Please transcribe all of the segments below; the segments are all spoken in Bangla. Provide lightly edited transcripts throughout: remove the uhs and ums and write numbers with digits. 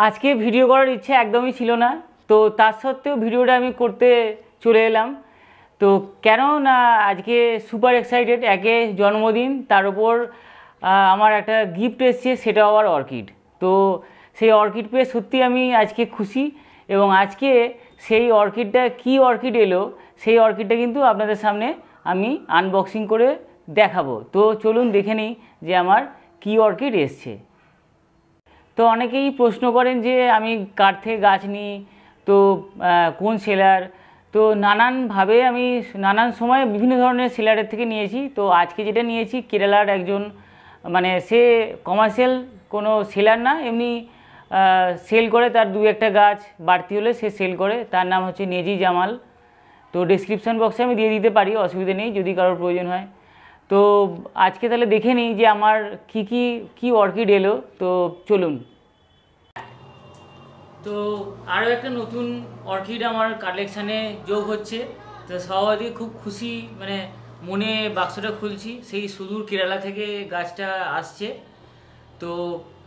আজকে ভিডিও করার ইচ্ছে একদমই ছিল না, তো তার সত্ত্বেও ভিডিওটা আমি করতে চলে এলাম। তো কেন না আজকে সুপার এক্সাইটেড, একে জন্মদিন, তার উপর আমার একটা গিফট এসছে, সেটা আবার অর্কিড। তো সেই অর্কিড পেয়ে সত্যি আমি আজকে খুশি, এবং আজকে সেই অর্কিডটা কি অর্কিড এলো সেই অর্কিডটা কিন্তু আপনাদের সামনে আমি আনবক্সিং করে দেখাবো। তো চলুন দেখে নিই যে আমার কি অর্কিড এসছে। তো অনেকেই প্রশ্ন করেন যে আমি কার থেকে গাছ নিই, তো কোন সেলার। তো নানানভাবে আমি নানান সময় বিভিন্ন ধরনের সেলারের থেকে নিয়েছি। তো আজকে যেটা নিয়েছি কেরালার একজন, মানে সে কমার্শিয়াল কোনো সেলার না, এমনি সেল করে, তার দু একটা গাছ বাড়তি হলে সে সেল করে। তার নাম হচ্ছে নেজি জামাল। তো ডেসক্রিপশন বক্সে আমি দিয়ে দিতে পারি, অসুবিধা নেই যদি কারোর প্রয়োজন হয়। তো আজকে তাহলে দেখে নিই যে আমার কি অর্কিড এলো। তো চলুন। তো আরও একটা নতুন অর্কিড আমার কালেকশানে যোগ হচ্ছে। তো স্বভাবতই খুব খুশি, মানে মনে বাক্সটা খুলছি। সেই সুদূর কেরালা থেকে গাছটা আসছে। তো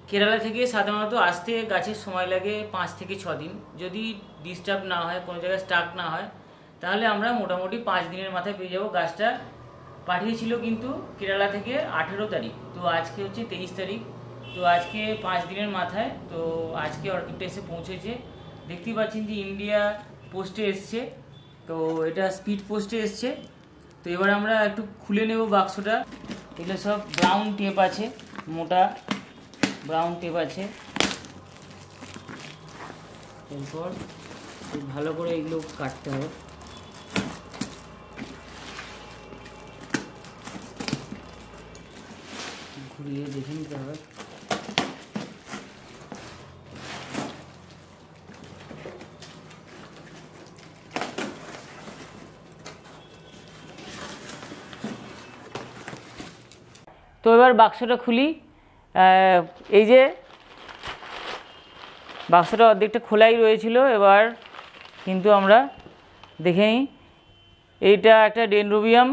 কেরালা থেকে সাধারণত আসতে গাছের সময় লাগে 5 থেকে 6 দিন, যদি ডিস্টার্ব না হয়, কোনো জায়গায় স্টাক না হয়, তাহলে আমরা মোটামুটি 5 দিনের মাথায় পেয়ে যাবো। গাছটা পাঠিয়েছিল কিন্তু কেরালা থেকে 18 তারিখ, তো আজকে হচ্ছে 23 তারিখ। তো আজকে 5 দিনের মাথায়, তো আজকে অর্কিডটা এসে পৌঁছেছে। দেখতেই পাচ্ছেন যে ইন্ডিয়া পোস্টে এসছে, তো এটা স্পিড পোস্টে এসছে। তো এবার আমরা একটু খুলে নেব বাক্সটা। এগুলো সব ব্রাউন টেপ আছে, মোটা ব্রাউন টেপ আছে। এরপর ভালো করে এগুলো কাটতে হবে। ঘুরিয়ে দেখে নিতে হবে। তো এবার বাক্সটা খুলি। এই যে বাক্সটা অর্ধেকটা খোলাই রয়েছিল, এবার কিন্তু আমরা দেখে নিই। এইটা একটা ডেনড্রোবিয়াম।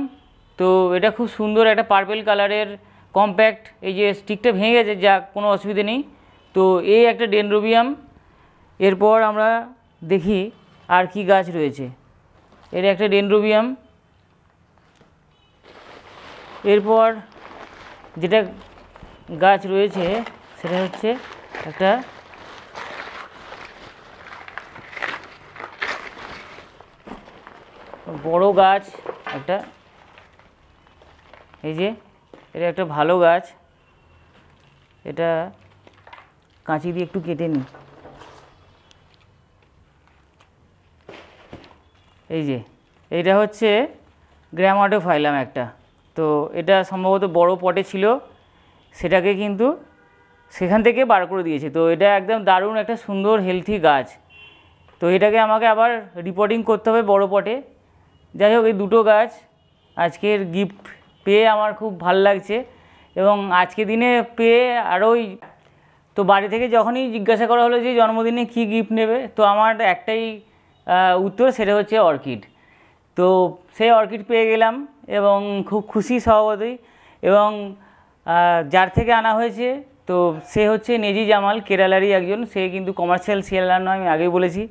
তো এটা খুব সুন্দর, একটা পার্পেল কালারের কম্প্যাক্ট। এই যে স্টিকটা ভেঙে গেছে, যা কোনো অসুবিধে নেই। তো এই একটা ডেনড্রোবিয়াম। এরপর আমরা দেখি আর কি গাছ রয়েছে। এটা একটা ডেনড্রোবিয়াম। এরপর যেটা গাছ রয়েছে সেটা হচ্ছে একটা বড় গাছ একটা। এই যে এটা একটা ভালো গাছ, এটা কাঁচি দিয়ে একটু কেটে নিই। এই যে এইটা হচ্ছে গ্রামাটোফাইলাম একটা। তো এটা সম্ভবত বড় পটে ছিল, সেটাকে কিন্তু সেখান থেকে বার করে দিয়েছে। তো এটা একদম দারুণ একটা সুন্দর হেলথি গাছ। তো এটাকে আমাকে আবার রিপোর্টিং করতে হবে বড় পটে। যাই হোক, এই দুটো গাছ আজকের গিফট পেয়ে আমার খুব ভাল লাগছে, এবং আজকে দিনে পেয়ে আরোই। তো বাড়ি থেকে যখনই জিজ্ঞাসা করা হলো যে জন্মদিনে কি গিফট নেবে, তো আমার একটাই উত্তর, সেটা হচ্ছে অর্কিড। তো সেই অর্কিড পেয়ে গেলাম এবং খুব খুশি স্বভাবতই। এবং যার থেকে আনা হয়েছে, তো সে হচ্ছে নেজি জামাল, কেরালারই একজন। সে কিন্তু কমার্শিয়াল সেলার নয়, আমি আগেই বলেছি।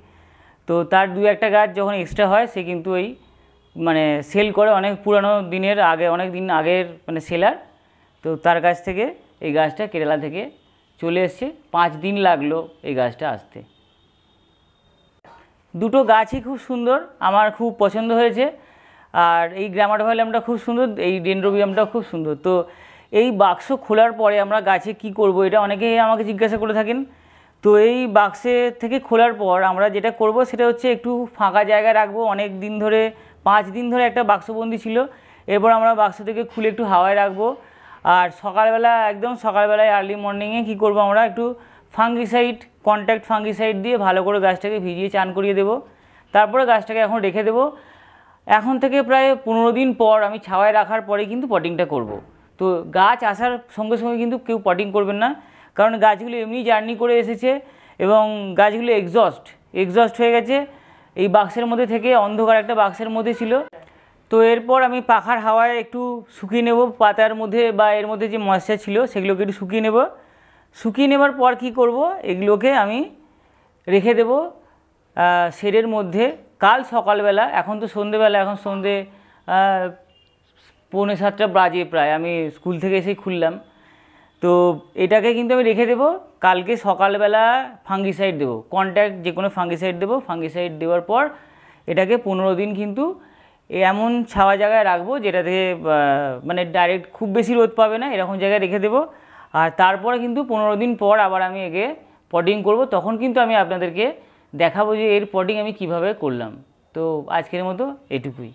তো তার দু একটা গাছ যখন এক্সট্রা হয়, সে কিন্তু এই মানে সেল করে, অনেক পুরানো দিনের আগে, অনেক দিন আগের মানে সেলার। তো তার কাছ থেকে এই গাছটা কেরালা থেকে চলে এসছে। 5 দিন লাগলো এই গাছটা আসতে। দুটো গাছই খুব সুন্দর, আমার খুব পছন্দ হয়েছে। আর এই গ্রামাটোফাইলামটা খুব সুন্দর, এই ডেনড্রোবিয়ামটাও খুব সুন্দর। তো এই বাক্স খোলার পরে আমরা গাছে কি করব, এটা অনেকেই আমাকে জিজ্ঞাসা করে থাকেন। তো এই বাক্সে থেকে খোলার পর আমরা যেটা করব সেটা হচ্ছে একটু ফাঁকা জায়গা রাখবো। অনেক দিন ধরে, 5 দিন ধরে একটা বাক্সবন্দি ছিল। এরপর আমরা বাক্স থেকে খুলে একটু হাওয়ায় রাখবো। আর সকালবেলা, একদম সকালবেলায় আর্লি মর্নিংয়ে কী করবো, আমরা একটু ফাঙ্গিসাইড, কন্ট্যাক্ট ফাঙ্গিসাইড দিয়ে ভালো করে গাছটাকে ভিজিয়ে চান করিয়ে দেবো। তারপরে গাছটাকে এখন রেখে দেবো। এখন থেকে প্রায় 15 দিন পর আমি ছাওয়ায় রাখার পরেই কিন্তু পটিংটা করব। তো গাছ আসার সঙ্গে সঙ্গে কিন্তু কেউ পটিং করবেন না, কারণ গাছগুলো এমনি জার্নি করে এসেছে এবং গাছগুলো এক্সস্ট হয়ে গেছে। এই বাক্সের মধ্যে থেকে, অন্ধকার একটা বাক্সের মধ্যে ছিল। তো এরপর আমি পাখার হাওয়ায় একটু শুকিয়ে নেব, পাতার মধ্যে বা এর মধ্যে যে ময়েশ্চার ছিল সেগুলোকে একটু শুকিয়ে নেব। শুকিয়ে নেবার পর কি করব, এগুলোকে আমি রেখে দেব শেডের মধ্যে। কাল সকালবেলা, এখন তো সন্ধেবেলা, এখন সন্ধে 6:45 বাজে প্রায়, আমি স্কুল থেকে এসেই খুললাম। তো এটাকে কিন্তু আমি রেখে দেবো, কালকে সকালবেলা ফাঙ্গিসাইড দেবো, কন্ট্যাক্ট যে কোনো ফাঙ্গিসাইড দেবো। ফাঙ্গিসাইড দেওয়ার পর এটাকে 15 দিন কিন্তু এমন ছাওয়া জায়গায় রাখবো যেটাতে মানে ডাইরেক্ট খুব বেশি রোদ পাবে না, এরকম জায়গায় রেখে দেবো। আর তারপরে কিন্তু 15 দিন পর আবার আমি একে পটিং করব, তখন কিন্তু আমি আপনাদেরকে দেখাবো যে এর পটিং আমি কিভাবে করলাম। তো আজকের মতো এটুকুই।